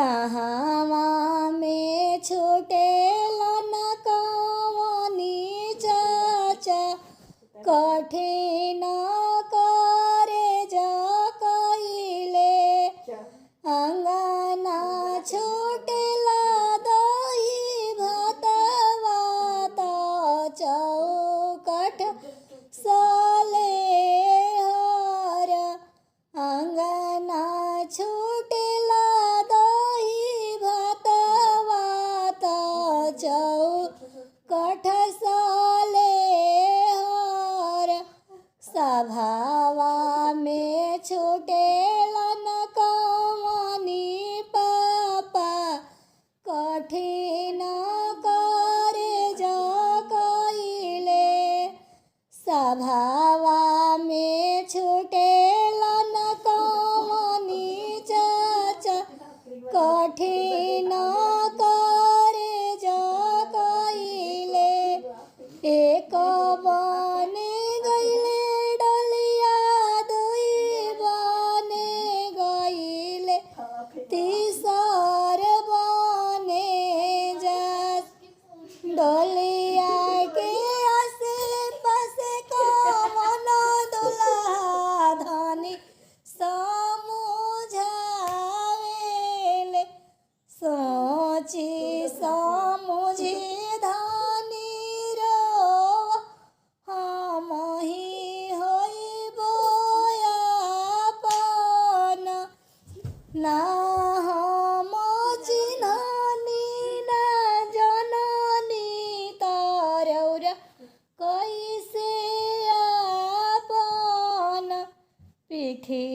कहाँवा में छूटेला न कवनी चाचा कठिन करे जा कइले अंगना छूटेला दही भातवा त चौकट साले हर अंगना छूटेला दही भातवा त चौकट साले हर सभावा में छूटेला न कवनी पापा कठिन करे जा कइले सभावा में छूटेला न कवनी चाचा कठिन करे जा कइले एक बने गइले डलिया दुई बने गइले तीसर बने जास डलिया के आसे पासे कवन दुल्हा धनी समुझावेले सोची समुझी धनी रो हम ही होइबो आपन ना हम चिन्हनी ना जननी तरौरा कैसे आपन पीठी